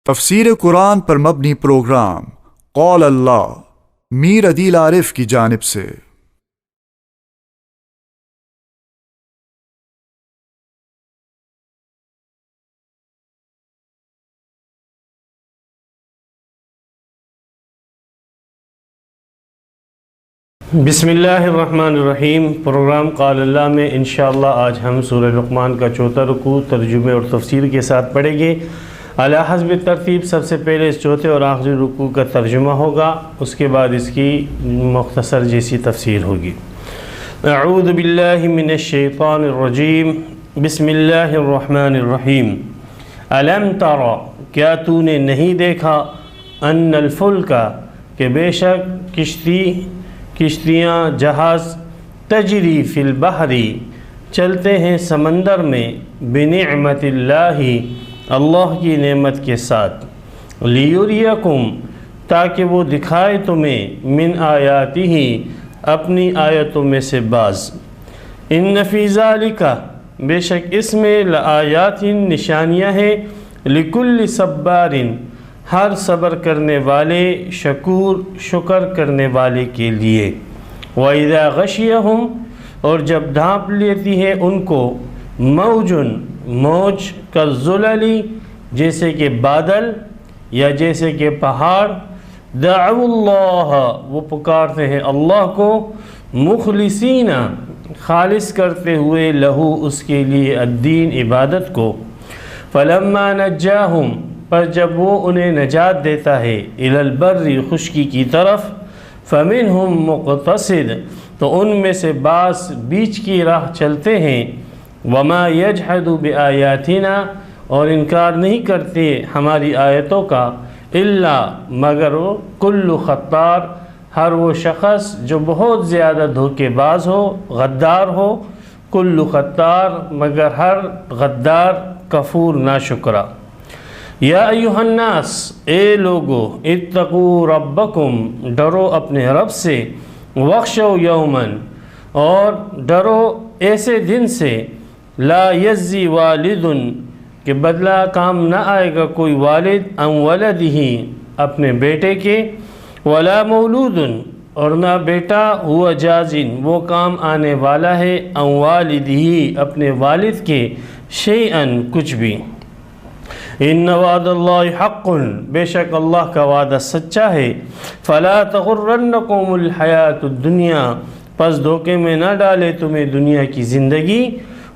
تفسیر قرآن پر مبنی پروگرام قول اللہ میر عدیل عارف کی جانب سے۔ بسم اللہ الرحمن الرحیم۔ پروگرام قول اللہ میں انشاءاللہ آج ہم سورہ لقمان کا چوتھا رکوع ترجمے اور تفسیر کے ساتھ پڑھیں گے۔ علی حسب ترتیب سب سے پہلے اس چوتھے اور آخری رکوع کا ترجمہ ہوگا، اس کے بعد اس کی مختصر جیسی تفسیر ہوگی۔ اعوذ باللہ من الشیطان الرجیم، بسم اللہ الرحمن الرحیم۔ الم تر، کیا تو نے نہیں دیکھا، ان الفلک، کہ بے شک کشتیاں جہاز، تجری فی البحر، چلتے ہیں سمندر میں، بنعمت اللہ، اللہ کی نعمت کے ساتھ، لیریکم، تاکہ وہ دکھائے تمہیں، من آیاتہ، اپنی آیتوں میں سے بعض، ان فی ذالک، بے شک اس میں لآیات، نشانیاں ہیں، لکل صبار، ہر صبر کرنے والے، شکور، شکر کرنے والے کے لیے، وَإِذَا غَشِيَهُمْ، اور جب ڈھانپ لیتی ہے ان کو، موج کالظلل، جیسے کہ بادل یا جیسے کہ پہاڑ، دعوا اللہ، وہ پکارتے ہیں اللہ کو، مخلصین، خالص کرتے ہوئے، لہو، اس کے لیے، الدین، عبادت کو، فلما نجاہم، پر جب وہ انہیں نجات دیتا ہے، الی البر، خشکی کی طرف، فمنہم مقتصد، تو ان میں سے بعض بیچ کی راہ چلتے ہیں، وما یجحد بآیاتنا، اور انکار نہیں کرتے ہماری آیتوں کا، الا، مگر وہ، کل خطار، ہر وہ شخص جو بہت زیادہ دھوکے باز ہو، غدار ہو، کل خطار، مگر ہر غدار، کفور، ناشکرا۔ یا ایہا الناس، اے لوگو، اتقوا ربکم، ڈرو اپنے رب سے، واخشوا یوماً، اور ڈرو ایسے دن سے، لا یجزی والد، کہ بدلہ کام نہ آئے گا کوئی والد، عن ولدہ، اپنے بیٹے کے، ولا مولود، اور نہ بیٹا، ہوا جازن، وہ کام آنے والا ہے، عن والدہ، اپنے والد کے، شیئن، کچھ بھی۔ ان وعد اللہ حق، بے شک اللہ کا وعدہ سچا ہے، فلا تغرنکم الحیات الدنیا، پس دھوکے میں نہ ڈالے تمہیں دنیا کی زندگی،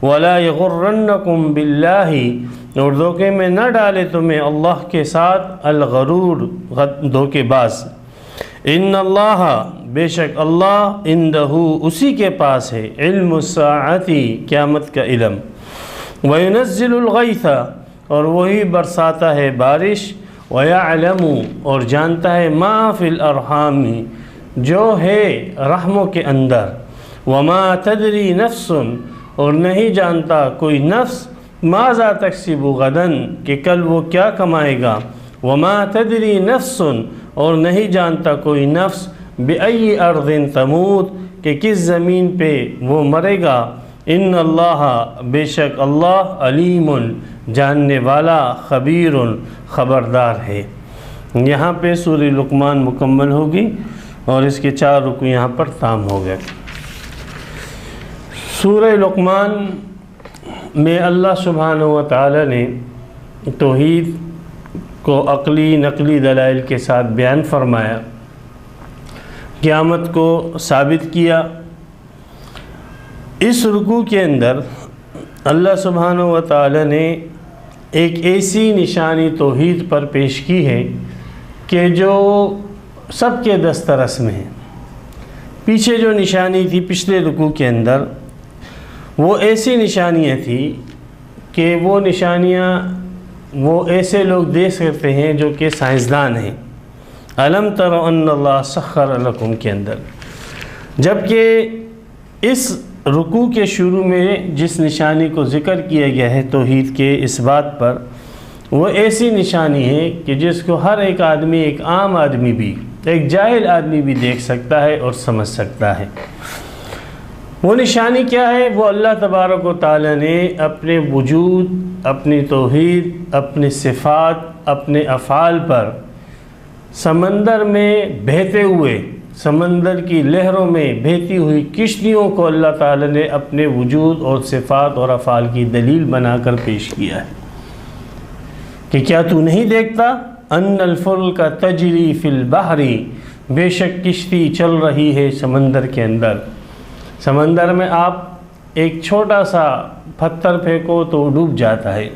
ولا یغرنکم باللہ، اور دھوکے میں نہ ڈالے تمہیں اللہ کے ساتھ، الغرور، دھوکے باز۔ ان اللہ، بے شک اللہ، عندہ، اسی کے پاس ہے، علم الساعۃ، قیامت کا علم، وینزل الغیث، اور وہی برساتا ہے بارش، وَيَعْلَمُ، اور جانتا ہے، مَا فِي الْأَرْحَامِ، جو ہے رحموں کے اندر، وَمَا تَدْرِي نَفْسٌ، اور نہیں جانتا کوئی نفس، مَاذَا تَكْسِبُ غَدًا، کہ کل وہ کیا کمائے گا، وَمَا تَدْرِي نَفْسٌ، اور نہیں جانتا کوئی نفس، بِأَيِّ أَرْضٍ تَمُوتُ، کہ کس زمین پہ وہ مرے گا، ان اللہ، بے شک اللہ، علیم، جاننے والا، خبیر، خبردار ہے۔ یہاں پہ سورہ لقمان مکمل ہوگی اور اس کے 4 رکوع یہاں پر تام ہو گئے۔ سورہ لقمان میں اللہ سبحانہ و تعالی نے توحید کو عقلی نقلی دلائل کے ساتھ بیان فرمایا، قیامت کو ثابت کیا۔ اس رکوع کے اندر اللہ سبحانہ و تعالی نے ایک ایسی نشانی توحید پر پیش کی ہے کہ جو سب کے دسترس میں ہے۔ پیچھے جو نشانی تھی پچھلے رکوع کے اندر، وہ ایسی نشانیاں تھیں کہ وہ نشانیاں وہ ایسے لوگ دے سکتے ہیں جو کہ سائنسدان ہیں، الم تر ان اللہ سخر لکم کے اندر، جبکہ اس رکوع کے شروع میں جس نشانی کو ذکر کیا گیا ہے توحید کے اس بات پر، وہ ایسی نشانی ہے کہ جس کو ہر ایک آدمی، ایک عام آدمی بھی، ایک جاہل آدمی بھی دیکھ سکتا ہے اور سمجھ سکتا ہے۔ وہ نشانی کیا ہے؟ وہ اللہ تبارک و تعالی نے اپنے وجود، اپنی توحید، اپنی صفات، اپنے افعال پر سمندر میں بہتے ہوئے، سمندر کی لہروں میں بہتی ہوئی کشتیوں کو اللہ تعالی نے اپنے وجود اور صفات اور افعال کی دلیل بنا کر پیش کیا ہے کہ کیا تو نہیں دیکھتا ان الفلک تجری فی البحر، بے شک کشتی چل رہی ہے سمندر کے اندر۔ سمندر میں آپ ایک چھوٹا سا پتھر پھینکو تو وہ ڈوب جاتا ہے،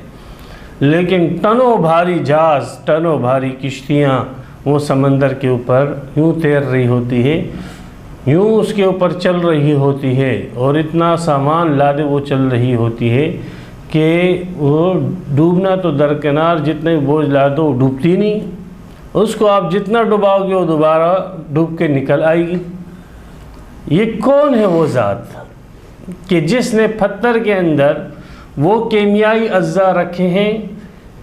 لیکن ٹنوں بھاری جہاز، ٹنوں بھاری کشتیاں وہ سمندر کے اوپر یوں تیر رہی ہوتی ہے، یوں اس کے اوپر چل رہی ہوتی ہے، اور اتنا سامان لادے وہ چل رہی ہوتی ہے کہ وہ ڈوبنا تو درکنار، جتنے بوجھ لادو وہ ڈوبتی نہیں، اس کو آپ جتنا ڈباؤ گے وہ دوبارہ ڈوب کے نکل آئے گی۔ یہ کون ہے وہ ذات کہ جس نے پتھر کے اندر وہ کیمیائی اجزاء رکھے ہیں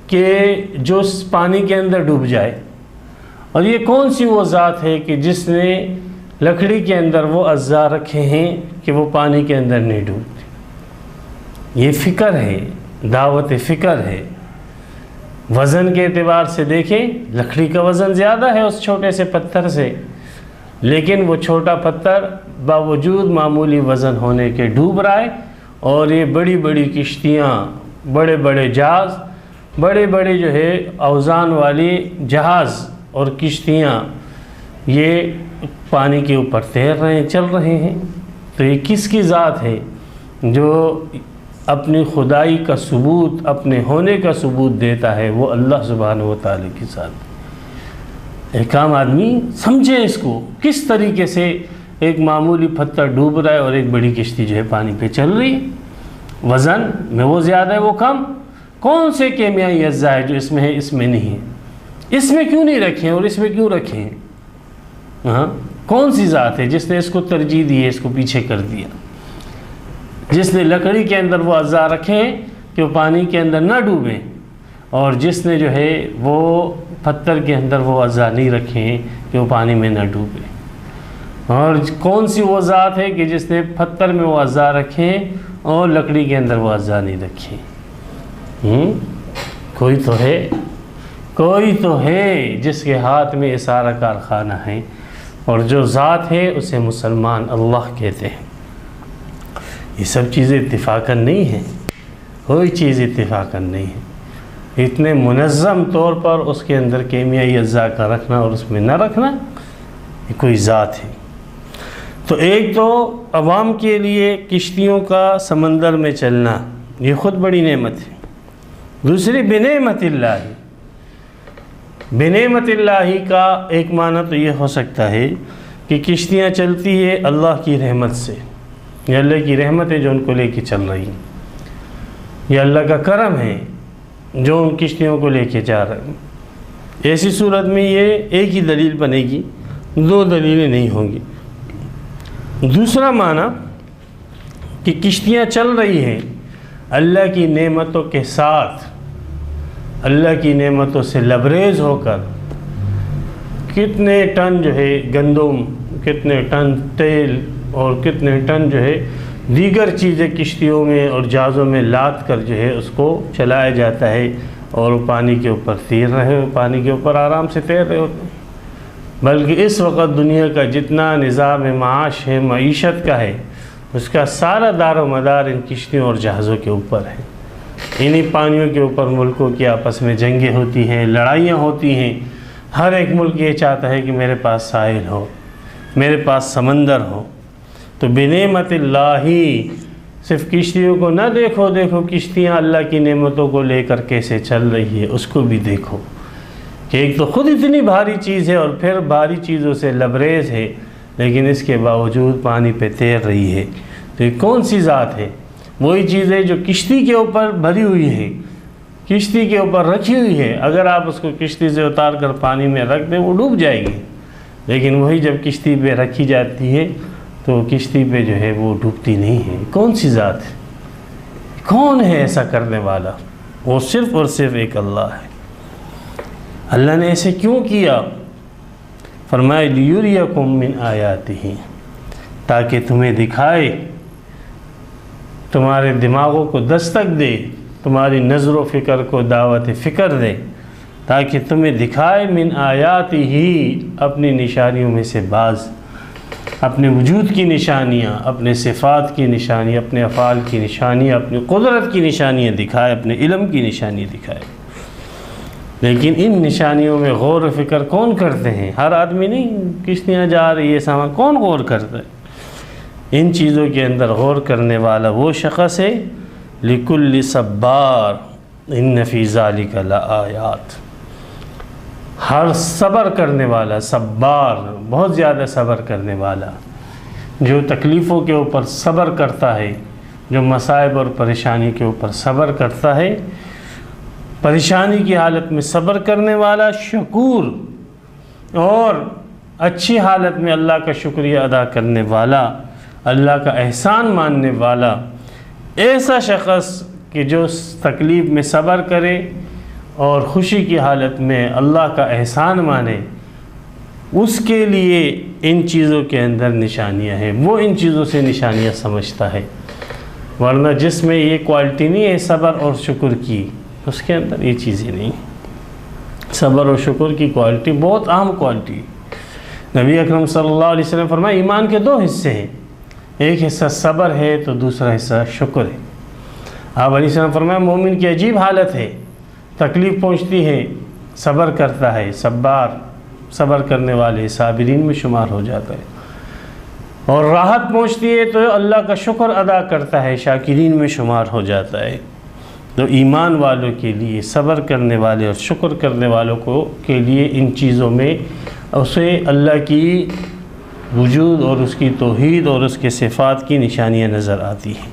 کہ جو پانی کے اندر ڈوب جائے؟ اور یہ کون سی وہ ذات ہے کہ جس نے لکڑی کے اندر وہ اجزاء رکھے ہیں کہ وہ پانی کے اندر نہیں ڈوبتے؟ یہ فکر ہے، دعوت فکر ہے۔ وزن کے اعتبار سے دیکھیں، لکڑی کا وزن زیادہ ہے اس چھوٹے سے پتھر سے، لیکن وہ چھوٹا پتھر باوجود معمولی وزن ہونے کے ڈوب رہا ہے، اور یہ بڑی بڑی کشتیاں، بڑے بڑے جہاز، بڑے بڑے جو ہے اوزان والی جہاز اور کشتیاں یہ پانی کے اوپر تیر رہے ہیں، چل رہے ہیں۔ تو یہ کس کی ذات ہے جو اپنی خدائی کا ثبوت، اپنے ہونے کا ثبوت دیتا ہے؟ وہ اللہ سبحانہ و تعالی کی ذات۔ ایک عام آدمی سمجھے اس کو، کس طریقے سے ایک معمولی پتھر ڈوب رہا ہے اور ایک بڑی کشتی جو ہے پانی پہ چل رہی ہے، وزن میں وہ زیادہ ہے وہ کم، کون سے کیمیائی اجزاء ہے جو اس میں ہے اس میں نہیں ہے؟ اس میں کیوں نہیں رکھے ہیں اور اس میں کیوں رکھے ہیں؟ ہاں، کون سی ذات ہے جس نے اس کو ترجیح دی ہے، اس کو پیچھے کر دیا؟ جس نے لکڑی کے اندر وہ اجزاء رکھے ہیں کہ وہ پانی کے اندر نہ ڈوبیں، اور جس نے جو ہے وہ پتھر کے اندر وہ اجزاء نہیں رکھے ہیں کہ وہ پانی میں نہ ڈوبے؟ اور کون سی وہ ذات ہے کہ جس نے پتھر میں وہ اجزاء رکھے ہیں اور لکڑی کے اندر وہ اجزاء نہیں رکھے؟ کوئی تو ہے، کوئی تو ہے جس کے ہاتھ میں یہ سارا کارخانہ ہے، اور جو ذات ہے اسے مسلمان اللہ کہتے ہیں۔ یہ سب چیزیں اتفاقاً نہیں ہیں، کوئی چیز اتفاقاً نہیں ہے۔ اتنے منظم طور پر اس کے اندر کیمیائی اجزاء کا رکھنا اور اس میں نہ رکھنا، یہ کوئی ذات ہے۔ تو ایک تو عوام کے لیے کشتیوں کا سمندر میں چلنا، یہ خود بڑی نعمت ہے۔ دوسری بنعمت اللہ، بنعمت اللہ کا ایک معنی تو یہ ہو سکتا ہے کہ کشتیاں چلتی ہے اللہ کی رحمت سے، یہ اللہ کی رحمت ہے جو ان کو لے کے چل رہی ہے، یہ اللہ کا کرم ہے جو ان کشتیوں کو لے کے جا رہے ہیں۔ ایسی صورت میں یہ ایک ہی دلیل بنے گی، دو دلیلیں نہیں ہوں گی۔ دوسرا معنی کہ کشتیاں چل رہی ہیں اللہ کی نعمتوں کے ساتھ، اللہ کی نعمتوں سے لبریز ہو کر، کتنے ٹن جو ہے گندم، کتنے ٹن تیل اور کتنے ٹن جو ہے دیگر چیزیں کشتیوں میں اور جہازوں میں لاد کر جو ہے اس کو چلایا جاتا ہے، اور وہ پانی کے اوپر تیر رہے، پانی کے اوپر آرام سے تیر رہے ہوتے ہیں۔ بلکہ اس وقت دنیا کا جتنا نظام معاش ہے، معیشت کا ہے، اس کا سارا دار و مدار ان کشتیوں اور جہازوں کے اوپر ہے۔ انہی پانیوں کے اوپر ملکوں کی آپس میں جنگیں ہوتی ہیں، لڑائیاں ہوتی ہیں۔ ہر ایک ملک یہ چاہتا ہے کہ میرے پاس ساحل ہو، میرے پاس سمندر ہو۔ تو بنعمت اللہ، صرف کشتیوں کو نہ دیکھو، دیکھو کشتیاں اللہ کی نعمتوں کو لے کر کیسے چل رہی ہے، اس کو بھی دیکھو کہ ایک تو خود اتنی بھاری چیز ہے اور پھر بھاری چیزوں سے لبریز ہے، لیکن اس کے باوجود پانی پہ تیر رہی ہے۔ تو یہ کون سی ذات ہے؟ وہی چیز ہے جو کشتی کے اوپر بھری ہوئی ہے، کشتی کے اوپر رکھی ہوئی ہے۔ اگر آپ اس کو کشتی سے اتار کر پانی میں رکھ دیں وہ ڈوب جائے گی، لیکن وہی جب کشتی پہ رکھی جاتی ہے تو کشتی پہ جو ہے وہ ڈوبتی نہیں ہے۔ کون سی ذات ہے؟ کون ہے ایسا کرنے والا؟ وہ صرف اور صرف ایک اللہ ہے۔ اللہ نے ایسے کیوں کیا؟ فرمایا لیُریَکُم من آیاتہ، تاکہ تمہیں دکھائے تمہارے دماغوں کو دستک دے، تمہاری نظر و فکر کو دعوت فکر دے، تاکہ تمہیں دکھائے من آیات ہی اپنی نشانیوں میں سے بعض، اپنے وجود کی نشانیاں، اپنے صفات کی نشانیاں، اپنے افعال کی نشانیاں، اپنی قدرت کی نشانیاں دکھائے، اپنے علم کی نشانیاں دکھائے۔ لیکن ان نشانیوں میں غور و فکر کون کرتے ہیں؟ ہر آدمی نہیں، کشتیاں جا رہی ہے سامان، کون غور کرتا ہے؟ ان چیزوں کے اندر غور کرنے والا وہ شخص ہے لِكُلِّ صَبَّارٍ إِنَّ فِي ذَلِكَ لَآيَاتٍ، ہر صبر کرنے والا، صبار بہت زیادہ صبر کرنے والا، جو تکلیفوں کے اوپر صبر کرتا ہے، جو مصائب اور پریشانی کے اوپر صبر کرتا ہے، پریشانی کی حالت میں صبر کرنے والا، شکور اور اچھی حالت میں اللہ کا شکریہ ادا کرنے والا، اللہ کا احسان ماننے والا، ایسا شخص کہ جو تکلیف میں صبر کرے اور خوشی کی حالت میں اللہ کا احسان مانے، اس کے لیے ان چیزوں کے اندر نشانیاں ہیں، وہ ان چیزوں سے نشانیاں سمجھتا ہے۔ ورنہ جس میں یہ کوالٹی نہیں ہے صبر اور شکر کی، اس کے اندر یہ چیزیں نہیں۔ صبر اور شکر کی کوالٹی بہت اہم کوالٹی۔ نبی اکرم صلی اللہ علیہ وسلم فرمایا ایمان کے دو حصے ہیں، ایک حصہ صبر ہے تو دوسرا حصہ شکر ہے۔ آپ علیہ السلام فرمایا مومن کی عجیب حالت ہے، تکلیف پہنچتی ہے صبر کرتا ہے، صبر کرنے والے صابرین میں شمار ہو جاتا ہے، اور راحت پہنچتی ہے تو اللہ کا شکر ادا کرتا ہے، شاکرین میں شمار ہو جاتا ہے۔ تو ایمان والوں کے لیے، صبر کرنے والے اور شکر کرنے والوں کے لیے ان چیزوں میں اسے اللہ کی وجود اور اس کی توحید اور اس کے صفات کی نشانیاں نظر آتی ہیں۔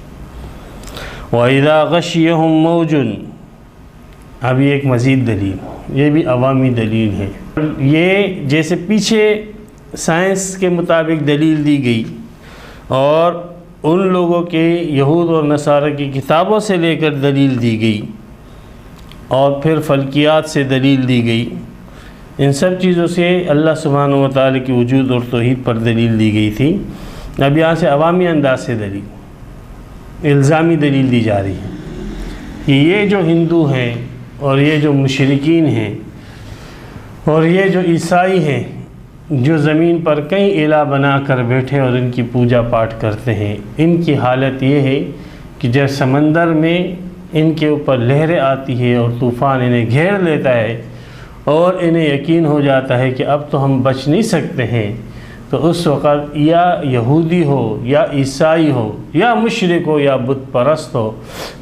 وَإِذَا غَشِيَهُمْ مَوْجٌ، اب یہ ایک مزید دلیل، یہ بھی عوامی دلیل ہے، یہ جیسے پیچھے سائنس کے مطابق دلیل دی گئی اور ان لوگوں کے یہود اور نصارہ کی کتابوں سے لے کر دلیل دی گئی اور پھر فلکیات سے دلیل دی گئی، ان سب چیزوں سے اللہ سبحانہ و تعالی کی وجود اور توحید پر دلیل دی گئی تھی۔ اب یہاں سے عوامی انداز سے دلیل، الزامی دلیل دی جا رہی ہے کہ یہ جو ہندو ہیں اور یہ جو مشرکین ہیں اور یہ جو عیسائی ہیں، جو زمین پر کئی الہ بنا کر بیٹھے اور ان کی پوجا پاٹ کرتے ہیں، ان کی حالت یہ ہے کہ جب سمندر میں ان کے اوپر لہریں آتی ہے اور طوفان انہیں گھیر لیتا ہے اور انہیں یقین ہو جاتا ہے کہ اب تو ہم بچ نہیں سکتے ہیں، تو اس وقت یا یہودی ہو یا عیسائی ہو یا مشرک ہو یا بت پرست ہو،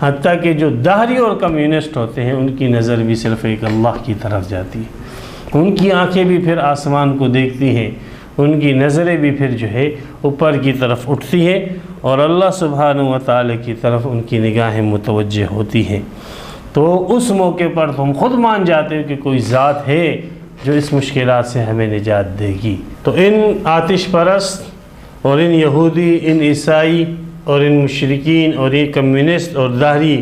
حتیٰ کہ جو دہری اور کمیونسٹ ہوتے ہیں، ان کی نظر بھی صرف ایک اللہ کی طرف جاتی ہے، ان کی آنکھیں بھی پھر آسمان کو دیکھتی ہیں، ان کی نظریں بھی پھر جو ہے اوپر کی طرف اٹھتی ہیں اور اللہ سبحانہ و تعالی کی طرف ان کی نگاہیں متوجہ ہوتی ہیں۔ تو اس موقع پر تم خود مان جاتے ہو کہ کوئی ذات ہے جو اس مشکلات سے ہمیں نجات دے گی۔ تو ان آتش پرست اور ان یہودی، ان عیسائی اور ان مشرکین اور یہ کمیونسٹ اور دہری،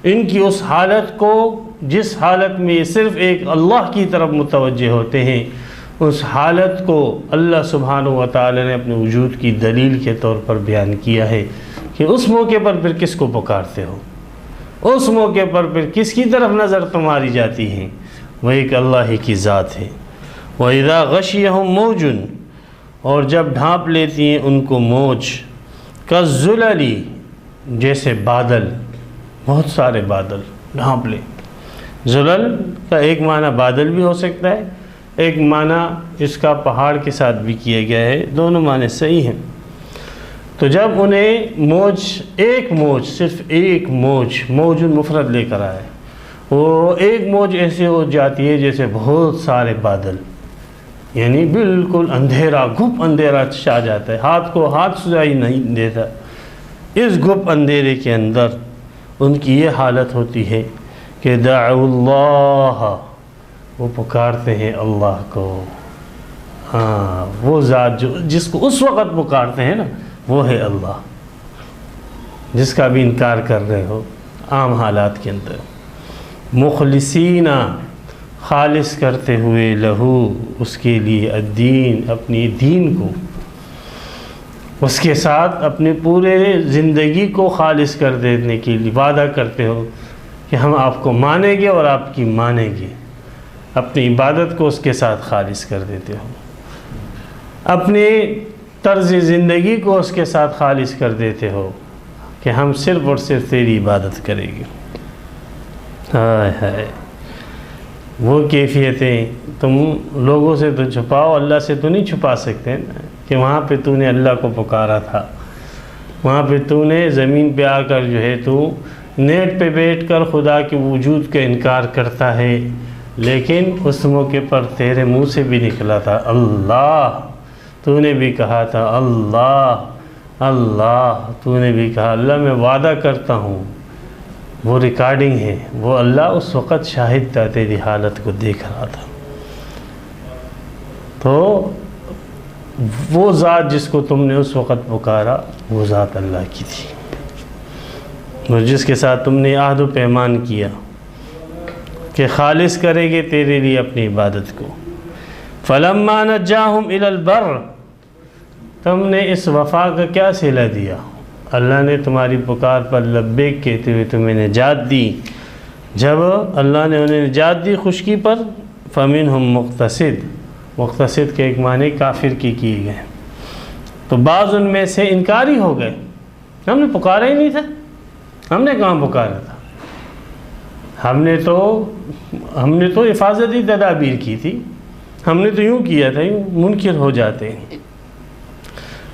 ان کی اس حالت کو جس حالت میں یہ صرف ایک اللہ کی طرف متوجہ ہوتے ہیں، اس حالت کو اللہ سبحانہ و تعالی نے اپنے وجود کی دلیل کے طور پر بیان کیا ہے کہ اس موقع پر پھر کس کو پکارتے ہو، اس موقع پر پھر کس کی طرف نظر تمہاری جاتی ہے؟ وہ ایک اللہ ہی کی ذات ہے۔ وَإِذَا غَشِيَهُمْ مَوْجٌ، اور جب ڈھانپ لیتی ہیں ان کو موج، كَالظُّلَلِ، جیسے بادل، بہت سارے بادل ڈھانپ لے۔ زلل کا ایک معنی بادل بھی ہو سکتا ہے، ایک معنی اس کا پہاڑ کے ساتھ بھی کیا گیا ہے، دونوں معنی صحیح ہیں۔ تو جب انہیں موج، ایک موج، صرف ایک موج مفرد لے کر آئے، وہ ایک موج ایسے ہو جاتی ہے جیسے بہت سارے بادل، یعنی بالکل اندھیرا، گھپ اندھیرا چھا جاتا ہے، ہاتھ کو ہاتھ سجائی نہیں دیتا۔ اس گھپ اندھیرے کے اندر ان کی یہ حالت ہوتی ہے کہ دعوا اللہ، وہ پکارتے ہیں اللہ کو۔ ہاں، وہ ذات جس کو اس وقت پکارتے ہیں نا، وہ ہے اللہ، جس کا بھی انکار کر رہے ہو عام حالات کے اندر۔ مخلصین، خالص کرتے ہوئے، لہو، اس کے لیے، الدین، اپنی دین کو، اس کے ساتھ اپنی پورے زندگی کو خالص کر دینے کے لیے وعدہ کرتے ہو کہ ہم آپ کو مانیں گے اور آپ کی مانیں گے، اپنی عبادت کو اس کے ساتھ خالص کر دیتے ہو، اپنی طرز زندگی کو اس کے ساتھ خالص کر دیتے ہو کہ ہم صرف اور صرف تیری عبادت کریں گے۔ ہائے ہائے، وہ کیفیتیں تم لوگوں سے تو چھپاؤ، اللہ سے تو نہیں چھپا سکتے نا، کہ وہاں پہ تو نے اللہ کو پکارا تھا، وہاں پہ تو نے زمین پہ آ کر جو ہے تو نیٹ پہ بیٹھ کر خدا کے وجود کا انکار کرتا ہے، لیکن اس موقع پر تیرے منہ سے بھی نکلا تھا اللہ، تو نے بھی کہا تھا اللہ اللہ، تو نے بھی کہا اللہ میں وعدہ کرتا ہوں۔ وہ ریکارڈنگ ہے، وہ اللہ اس وقت شاہد تھا، تیری حالت کو دیکھ رہا تھا۔ تو وہ ذات جس کو تم نے اس وقت پکارا وہ ذات اللہ کی تھی، اور جس کے ساتھ تم نے عہد و پیمان کیا کہ خالص کرے گے تیرے لیے اپنی عبادت کو۔ فَلَمَّا نَجَّاهُمْ إِلَى الْبَرِّ، تم نے اس وفا کا کیا صلہ دیا؟ اللہ نے تمہاری پکار پر لبیک کہتے ہوئے تمہیں نجات دی۔ جب اللہ نے انہیں نجات دی خشکی پر، فَمِنْهُمْ مُقْتَصِدٌ، مقتصد کے ایک معنی کافر کی کیے گئے، تو بعض ان میں سے انکاری ہو گئے، ہم نے پکارا ہی نہیں تھا، ہم نے کہاں پکارا تھا، ہم نے تو حفاظتی تدابیر کی تھی، ہم نے تو یوں کیا تھا، یوں منکر ہو جاتے ہیں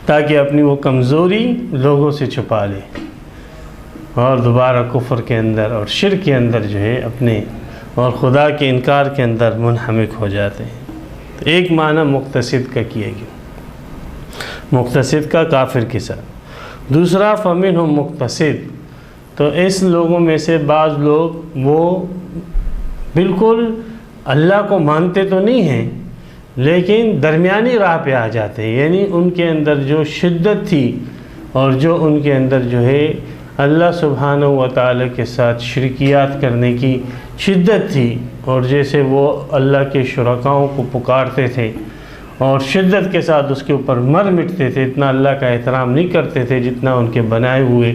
تاکہ اپنی وہ کمزوری لوگوں سے چھپا لے اور دوبارہ کفر کے اندر اور شرک کے اندر جو ہے اپنے اور خدا کے انکار کے اندر منہمک ہو جاتے ہیں۔ تو ایک معنی مقتصد کا کیا گیا، مقتصد کا کافر کے ساتھ۔ دوسرا فَمِنْهُمْ مُقْتَصِد، تو اس لوگوں میں سے بعض لوگ وہ بالکل اللہ کو مانتے تو نہیں ہیں لیکن درمیانی راہ پہ آ جاتے ہیں، یعنی ان کے اندر جو شدت تھی اور جو ان کے اندر جو ہے اللہ سبحانہ و تعالیٰ کے ساتھ شرکیات کرنے کی شدت تھی، اور جیسے وہ اللہ کے شرکاؤں کو پکارتے تھے اور شدت کے ساتھ اس کے اوپر مر مٹتے تھے، اتنا اللہ کا احترام نہیں کرتے تھے جتنا ان کے بنائے ہوئے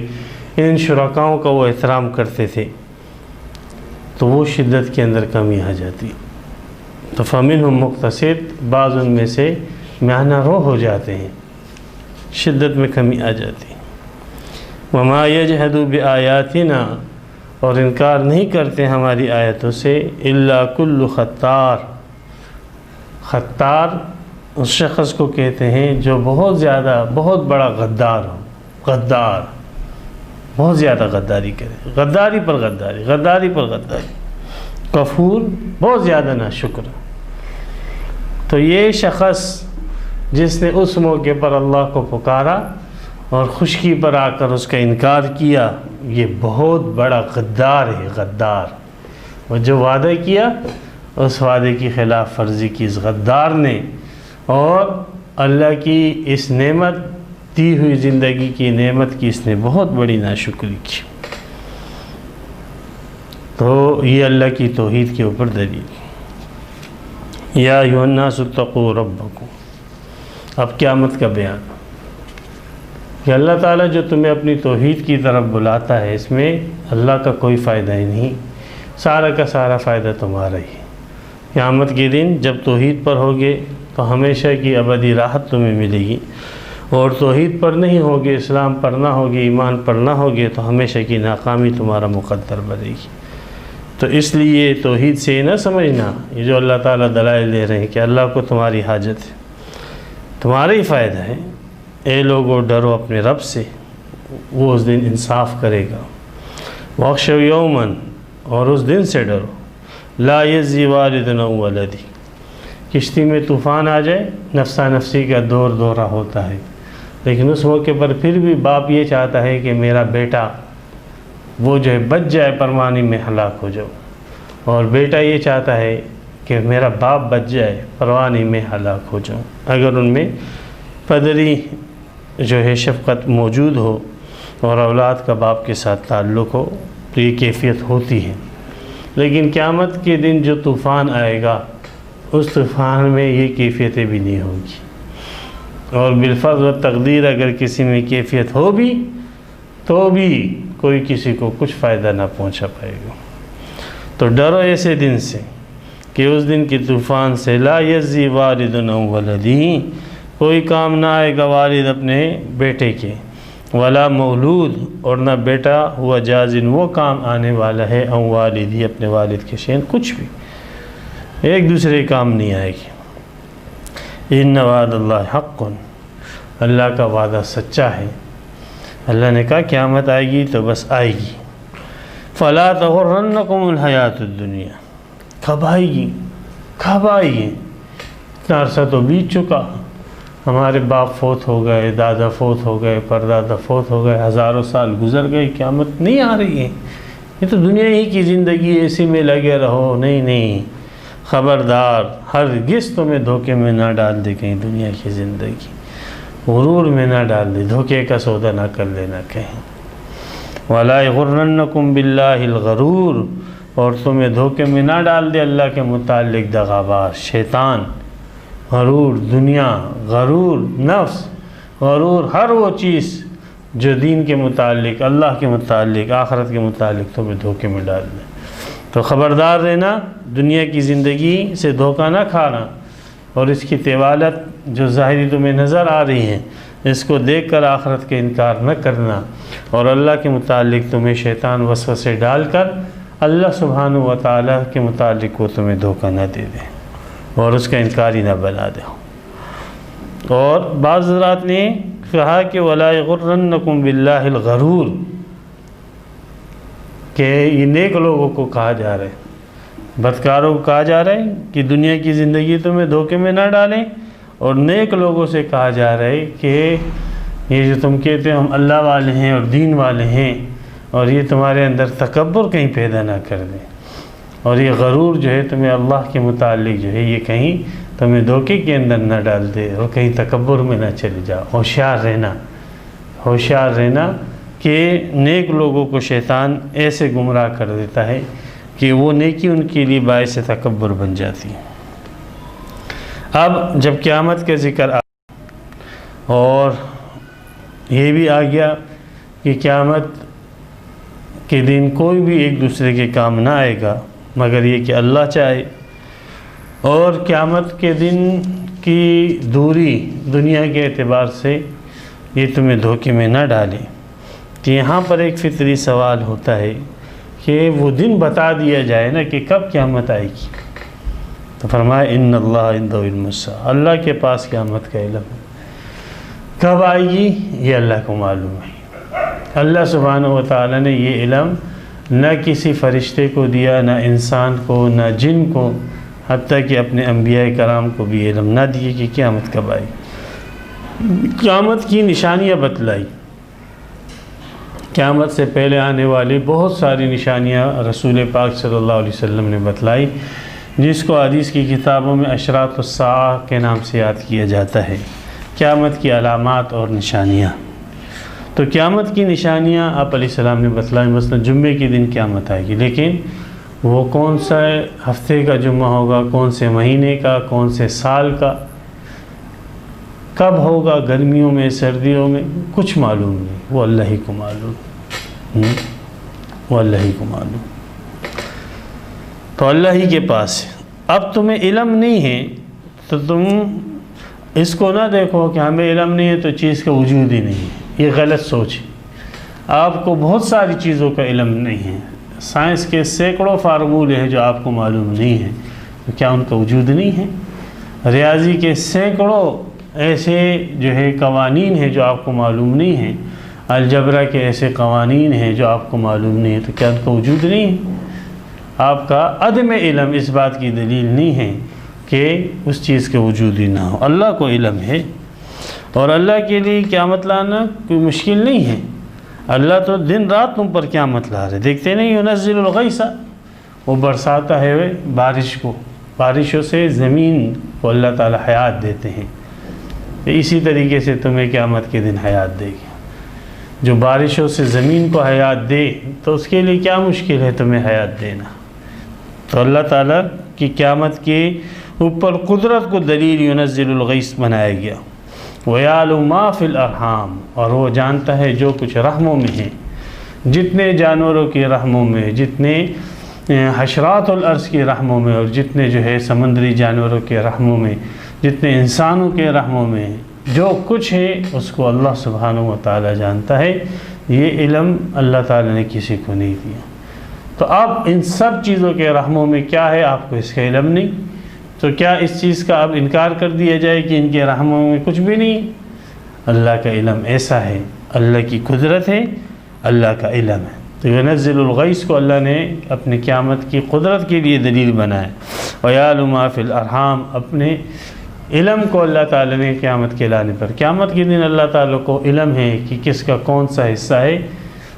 ان شرکاؤں کا وہ احترام کرتے تھے، تو وہ شدت کے اندر کمی آ جاتی۔ تو فَمِنْهُمْ مُقْتَصِد، بعض ان میں سے میانہ رو ہو جاتے ہیں، شدت میں کمی آ جاتی۔ وَمَا يَجْحَدُ بِآيَاتِنَا، اور انکار نہیں کرتے ہماری آیتوں سے، إِلَّا كُلُّ خَطَّارٍ، خطار اس شخص کو کہتے ہیں جو بہت بڑا غدار ہو، غدار بہت زیادہ غداری کرے، غداری پر غداری، غداری پر غداری، کفور بہت زیادہ ناشکر۔ تو یہ شخص جس نے اس موقع پر اللہ کو پکارا اور خشکی پر آ کر اس کا انکار کیا، یہ بہت بڑا غدار ہے، غدار۔ اور جو وعدہ کیا اس وعدے کی خلاف ورزی کی اس غدار نے، اور اللہ کی اس نعمت دی ہوئی زندگی کی نعمت کی اس نے بہت بڑی ناشکری کی۔ تو یہ اللہ کی توحید کے اوپر دلیل۔ یا ایھا الناس اتقوا ربکم، اب قیامت کا بیان کہ اللہ تعالیٰ جو تمہیں اپنی توحید کی طرف بلاتا ہے، اس میں اللہ کا کوئی فائدہ ہی نہیں، سارا کا سارا فائدہ تمہارا ہی۔ قیامت کے دن جب توحید پر ہوگے تو ہمیشہ کی ابدی راحت تمہیں ملے گی، اور توحید پر نہیں ہوگے، اسلام پر نہ ہوگے، ایمان پر نہ ہوگے تو ہمیشہ کی ناکامی تمہارا مقدر بنے گی۔ تو اس لیے توحید سے نہ سمجھنا، یہ جو اللہ تعالیٰ دلائل دے رہے ہیں کہ اللہ کو تمہاری حاجت ہے، تمہارا ہی فائدہ ہے۔ اے لوگو ڈرو اپنے رب سے، وہ اس دن انصاف کرے گا۔ واخشوا یوما، اور اس دن سے ڈرو، لا یجزی والد عن ولدہ، کشتی میں طوفان آ جائے، نفسا نفسی کا دورہ ہوتا ہے، لیکن اس موقع پر پھر بھی باپ یہ چاہتا ہے کہ میرا بیٹا وہ جو ہے بچ جائے، پروانی میں ہلاک ہو جاؤ، اور بیٹا یہ چاہتا ہے کہ میرا باپ بچ جائے، پروانی میں ہلاک ہو جاؤں۔ اگر ان میں پدری جو ہے شفقت موجود ہو اور اولاد کا باپ کے ساتھ تعلق ہو تو یہ کیفیت ہوتی ہے، لیکن قیامت کے دن جو طوفان آئے گا اس طوفان میں یہ کیفیتیں بھی نہیں ہوں گی۔ اور بالفرض و تقدیر اگر کسی میں کیفیت ہو بھی تو بھی کوئی کسی کو کچھ فائدہ نہ پہنچا پائے گا۔ تو ڈرو ایسے دن سے کہ اس دن کی طوفان سے لا یجزی والد عن ولدہ، کوئی کام نہ آئے گا والد اپنے بیٹے کے، ولا مولود، اور نہ بیٹا ہوا جازن وہ کام آنے والا ہے عن والدی اپنے والد کے شین، کچھ بھی ایک دوسرے کام نہیں آئے گی۔ ان وعد اللہ حق، اللہ کا وعدہ سچا ہے۔ اللہ نے کہا قیامت آئے گی تو بس آئے گی۔ فلا تغرنکم الحیات الدنیا، کب آئے گی، کب آئے گی؟ اتنا عرصہ تو بیت چکا، ہمارے باپ فوت ہو گئے، دادا فوت ہو گئے، پردادا فوت ہو گئے، ہزاروں سال گزر گئے، قیامت نہیں آ رہی ہے، یہ تو دنیا ہی کی زندگی، اسی میں لگے رہو۔ نہیں، خبردار، ہرگز تمہیں دھوکے میں نہ ڈال دے کہیں دنیا کی زندگی، غرور میں نہ ڈال دے، دھوکے کا سودا نہ کر لینا کہیں۔ وَلَا يَغُرَّنَّكُمْ بِاللَّهِ الْغَرُورُ، اور تمہیں دھوکے میں نہ ڈال دے اللہ کے متعلق دغاباز، شیطان، غرور دنیا، غرور نفس، غرور ہر وہ چیز جو دین کے متعلق، اللہ کے متعلق، آخرت کے متعلق تمہیں دھوکے میں ڈال دے۔ تو خبردار رہنا، دنیا کی زندگی سے دھوکہ نہ کھانا، اور اس کی طوالت جو ظاہری تمہیں نظر آ رہی ہے اس کو دیکھ کر آخرت کے انکار نہ کرنا، اور اللہ کے متعلق تمہیں شیطان وسوسے ڈال کر اللہ سبحانہ و تعالیٰ کے متعلق وہ تمہیں دھوکہ نہ دے دے اور اس کا انکاری نہ بنا دے۔ اور بعض حضرات نے کہا کہ وَلَا يَغُرَّنَّكُمْ بِاللَّهِ الْغَرُورُ، کہ یہ نیک لوگوں کو کہا جا رہا ہے، بدکاروں کو کہا جا رہا ہے کہ دنیا کی زندگی تمہیں دھوکے میں نہ ڈالیں، اور نیک لوگوں سے کہا جا رہا ہے کہ یہ جو تم کہتے ہو ہم اللہ والے ہیں اور دین والے ہیں، اور یہ تمہارے اندر تکبر کہیں پیدا نہ کر دے، اور یہ غرور جو ہے تمہیں اللہ کے متعلق جو ہے یہ کہیں تمہیں دھوکے کے اندر نہ ڈال دے اور کہیں تکبر میں نہ چلے جاؤ۔ ہوشیار رہنا کہ نیک لوگوں کو شیطان ایسے گمراہ کر دیتا ہے کہ وہ نیکی ان کے لیے باعث تکبر بن جاتی ہے۔ اب جب قیامت کا ذکر اور یہ بھی آ گیا کہ قیامت کے دن کوئی بھی ایک دوسرے کے کام نہ آئے گا مگر یہ کہ اللہ چاہے، اور قیامت کے دن کی دوری دنیا کے اعتبار سے یہ تمہیں دھوکے میں نہ ڈالے، کہ یہاں پر ایک فطری سوال ہوتا ہے کہ وہ دن بتا دیا جائے نا کہ کب قیامت آئے گی، تو فرمایا ان اللہ عنده علم الساعہ، اللہ کے پاس قیامت کا علم ہے، کب آئے گی یہ اللہ کو معلوم ہے۔ اللہ سبحانہ و تعالیٰ نے یہ علم نہ کسی فرشتے کو دیا، نہ انسان کو، نہ جن کو، حتیٰ کہ اپنے انبیاء کرام کو بھی علم نہ دیے کہ قیامت کب آئے۔ قیامت کی نشانیاں بتلائی، قیامت سے پہلے آنے والی بہت ساری نشانیاں رسول پاک صلی اللہ علیہ وسلم نے بتلائی، جس کو حدیث کی کتابوں میں اشراط الساعہ کے نام سے یاد کیا جاتا ہے، قیامت کی علامات اور نشانیاں۔ تو قیامت کی نشانیاں آپ علیہ السلام نے بتلائی، مثلا جمعے کے دن قیامت آئے گی، لیکن وہ کون سا ہفتے کا جمعہ ہوگا، کون سے مہینے کا، کون سے سال کا، کب ہوگا، گرمیوں میں، سردیوں میں، کچھ معلوم نہیں، وہ اللہ ہی کو معلوم، وہ اللہ ہی کو معلوم، تو اللہ ہی کے پاس ہے۔ اب تمہیں علم نہیں ہے تو تم اس کو نہ دیکھو کہ ہمیں علم نہیں ہے تو چیز کا وجود ہی نہیں ہے، یہ غلط سوچ ہے۔ آپ کو بہت ساری چیزوں کا علم نہیں ہے، سائنس کے سینکڑوں فارمولے ہیں جو آپ کو معلوم نہیں ہیں، تو کیا ان کا وجود نہیں ہے؟ ریاضی کے سینکڑوں ایسے جو ہے قوانین ہیں جو آپ کو معلوم نہیں ہیں، الجبرا کے ایسے قوانین ہیں جو آپ کو معلوم نہیں ہیں، تو کیا ان کا وجود نہیں ہے؟ آپ کا عدم علم اس بات کی دلیل نہیں ہے کہ اس چیز کے وجود ہی نہ ہو۔ اللہ کو علم ہے، اور اللہ کے لیے قیامت لانا کوئی مشکل نہیں ہے۔ اللہ تو دن رات تم پر قیامت لا رہے، دیکھتے نہیں ینزل الغیث، وہ برساتا ہے بارش کو، بارشوں سے زمین کو اللہ تعالی حیات دیتے ہیں، اسی طریقے سے تمہیں قیامت کے دن حیات دے گی۔ جو بارشوں سے زمین کو حیات دے تو اس کے لیے کیا مشکل ہے تمہیں حیات دینا؟ تو اللہ تعالیٰ کی قیامت کے اوپر قدرت کو دلیل ینزل الغیث بنایا گیا۔ وَيَعْلَمُ مَا فِي الْأَرْحَامِ، اور وہ جانتا ہے جو کچھ رحموں میں ہے، جتنے جانوروں کی رحموں میں، جتنے حشرات الارض کی رحموں میں، اور جتنے جو ہے سمندری جانوروں کے رحموں میں، جتنے انسانوں کے رحموں میں، جو کچھ ہے اس کو اللہ سبحانہ و تعالی جانتا ہے۔ یہ علم اللہ تعالی نے کسی کو نہیں دیا۔ تو اب ان سب چیزوں کے رحموں میں کیا ہے، آپ کو اس کا علم نہیں، تو کیا اس چیز کا اب انکار کر دیا جائے کہ ان کے رحموں میں کچھ بھی نہیں؟ اللہ کا علم ایسا ہے، اللہ کی قدرت ہے، اللہ کا علم ہے۔ تو ينزل الغیث کو اللہ نے اپنے قیامت کی قدرت کے لیے دلیل بنایا۔ وَيَعْلَمُ مَا فِي الْأَرْحَامِ، اپنے علم کو اللہ تعالیٰ نے قیامت کے لانے پر، قیامت کے دن اللہ تعالیٰ کو علم ہے کہ کس کا کون سا حصہ ہے،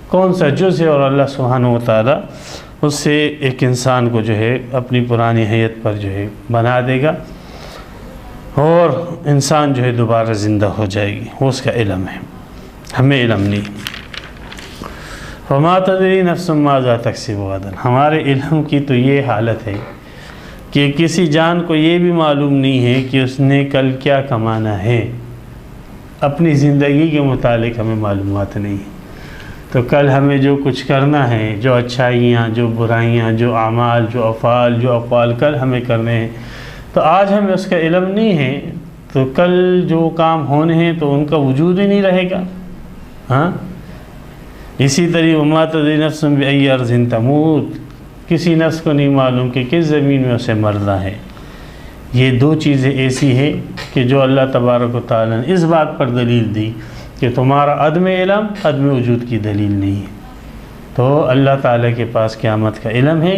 کون سا جز ہے، اور اللہ سبحانہ و تعالیٰ اس سے ایک انسان کو جو ہے اپنی پرانی حیت پر جو ہے بنا دے گا، اور انسان جو ہے دوبارہ زندہ ہو جائے گی، وہ اس کا علم ہے، ہمیں علم نہیں۔ وَمَا تَدْرِي نَفْسٌ مَاذَا تَكْسِبُ غَدًا، ہمارے علم کی تو یہ حالت ہے کہ کسی جان کو یہ بھی معلوم نہیں ہے کہ اس نے کل کیا کمانا ہے، اپنی زندگی کے متعلق ہمیں معلومات نہیں ہے۔ تو کل ہمیں جو کچھ کرنا ہے، جو اچھائیاں، جو برائیاں، جو اعمال، جو افعال، جو اقوال کل ہمیں کرنے ہیں، تو آج ہمیں اس کا علم نہیں ہے، تو کل جو کام ہونے ہیں تو ان کا وجود ہی نہیں رہے گا۔ ہاں، اسی طرح وَمَا تَدْرِي نَفْسٌ بِأَيِّ أَرْضٍ تَمُوتُ، کسی نفس کو نہیں معلوم کہ کس زمین میں اسے مرنا ہے۔ یہ دو چیزیں ایسی ہیں کہ جو اللہ تبارک و تعالیٰ نے اس بات پر دلیل دی کہ تمہارا عدم علم عدم وجود کی دلیل نہیں ہے۔ تو اللہ تعالیٰ کے پاس قیامت کا علم ہے،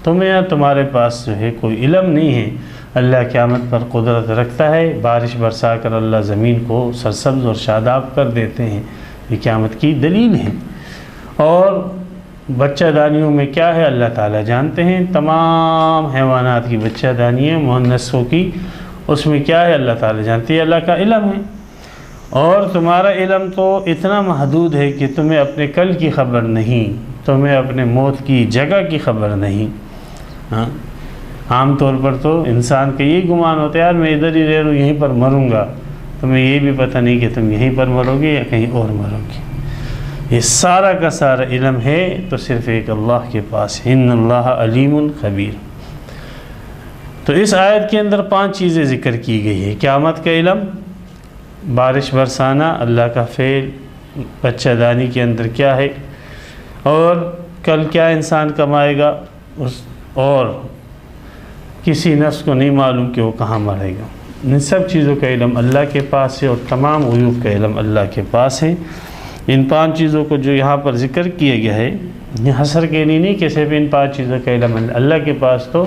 تمہیں تمہارے پاس جو ہے کوئی علم نہیں ہے۔ اللہ قیامت پر قدرت رکھتا ہے، بارش برسا کر اللہ زمین کو سرسبز اور شاداب کر دیتے ہیں، یہ قیامت کی دلیل ہے۔ اور بچہ دانیوں میں کیا ہے اللہ تعالیٰ جانتے ہیں، تمام حیوانات کی بچہ دانیاں مؤنثوں کی، اس میں کیا ہے اللہ تعالیٰ جانتے ہیں، اللہ کا علم ہے۔ اور تمہارا علم تو اتنا محدود ہے کہ تمہیں اپنے کل کی خبر نہیں، تمہیں اپنے موت کی جگہ کی خبر نہیں۔ ہاں، عام طور پر تو انسان کا یہ گمان ہوتا ہے، یار میں ادھر ہی رہ رہا ہوں، یہیں پر مروں گا، تمہیں یہ بھی پتہ نہیں کہ تم یہیں پر مرو گے یا کہیں اور مرو گے۔ یہ سارا کا سارا علم ہے تو صرف ایک اللہ کے پاس ہے، ان اللہ علیم خبیر۔ تو اس آیت کے اندر 5 چیزیں ذکر کی گئی ہے، قیامت کا علم، بارش برسانا اللہ کا فعل، بچہ دانی کے اندر کیا ہے، اور کل کیا انسان کمائے گا، اور کسی نفس کو نہیں معلوم کہ وہ کہاں مرے گا۔ ان سب چیزوں کا علم اللہ کے پاس ہے، اور تمام غیوب کا علم اللہ کے پاس ہے۔ ان 5 چیزوں کو جو یہاں پر ذکر کیا گیا ہے، یہ حصر کے لیے نہیں کہ صرف ان 5 چیزوں کا علم اللہ کے پاس، تو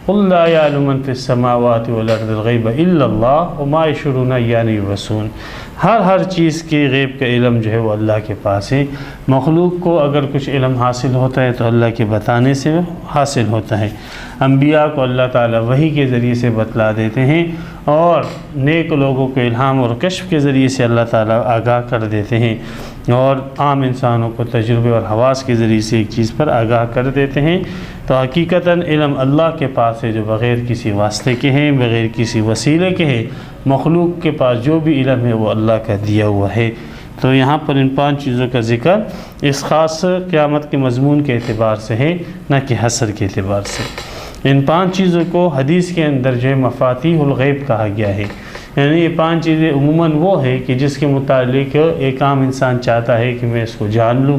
قُلْ لَا يَعْلَمُ مَن فِي السَّمَاوَاتِ وَالْأَرْضِ الْغَيْبَ إِلَّا اللَّهُ وَمَا يَشْعُرُونَ أَيَّانَ يُبْعَثُونَ۔ ہر چیز کے غیب کا علم جو ہے وہ اللہ کے پاس ہے۔ مخلوق کو اگر کچھ علم حاصل ہوتا ہے تو اللہ کے بتانے سے حاصل ہوتا ہے۔ انبیاء کو اللہ تعالیٰ وحی کے ذریعے سے بتلا دیتے ہیں، اور نیک لوگوں کو الہام اور کشف کے ذریعے سے اللہ تعالیٰ آگاہ کر دیتے ہیں، اور عام انسانوں کو تجربے اور حواس کے ذریعے سے ایک چیز پر آگاہ کر دیتے ہیں۔ تو حقیقتاً علم اللہ کے پاس ہے، جو بغیر کسی واسطے کے ہیں، بغیر کسی وسیلے کے ہیں۔ مخلوق کے پاس جو بھی علم ہے وہ اللہ کا دیا ہوا ہے۔ تو یہاں پر ان 5 چیزوں کا ذکر اس خاص قیامت کے مضمون کے اعتبار سے ہے، نہ کہ حصر کے اعتبار سے۔ ان 5 چیزوں کو حدیث کے اندر جو ہے مفاتیح الغیب کہا گیا ہے، یعنی یہ 5 چیزیں عموماً وہ ہے کہ جس کے متعلق ایک عام انسان چاہتا ہے کہ میں اس کو جان لوں،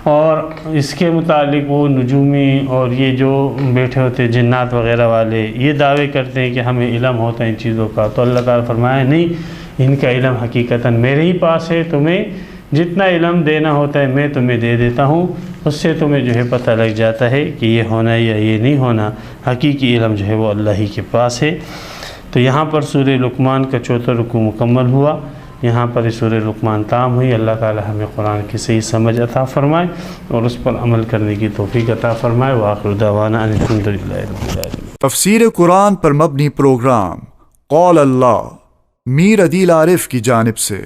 اور اس کے متعلق وہ نجومی اور یہ جو بیٹھے ہوتے جنات وغیرہ والے یہ دعوے کرتے ہیں کہ ہمیں علم ہوتا ہے ان چیزوں کا، تو اللہ تعالیٰ فرمایا نہیں، ان کا علم حقیقتاً میرے ہی پاس ہے، تمہیں جتنا علم دینا ہوتا ہے میں تمہیں دے دیتا ہوں، اس سے تمہیں جو ہے پتہ لگ جاتا ہے کہ یہ ہونا یا یہ نہیں ہونا۔ حقیقی علم جو ہے وہ اللہ ہی کے پاس ہے۔ تو یہاں پر سورہ لقمان کا 4واں رکوع مکمل ہوا، یہاں پر سورہ لقمان تام ہوئی۔ اللہ تعالی ہمیں قرآن کی صحیح سمجھ عطا فرمائے اور اس پر عمل کرنے کی توفیق عطا فرمائے۔ وآخر دعوانا ان الحمد للہ رب العالمین۔ تفسیر قرآن پر مبنی پروگرام قول اللہ میر عدیل عارف کی جانب سے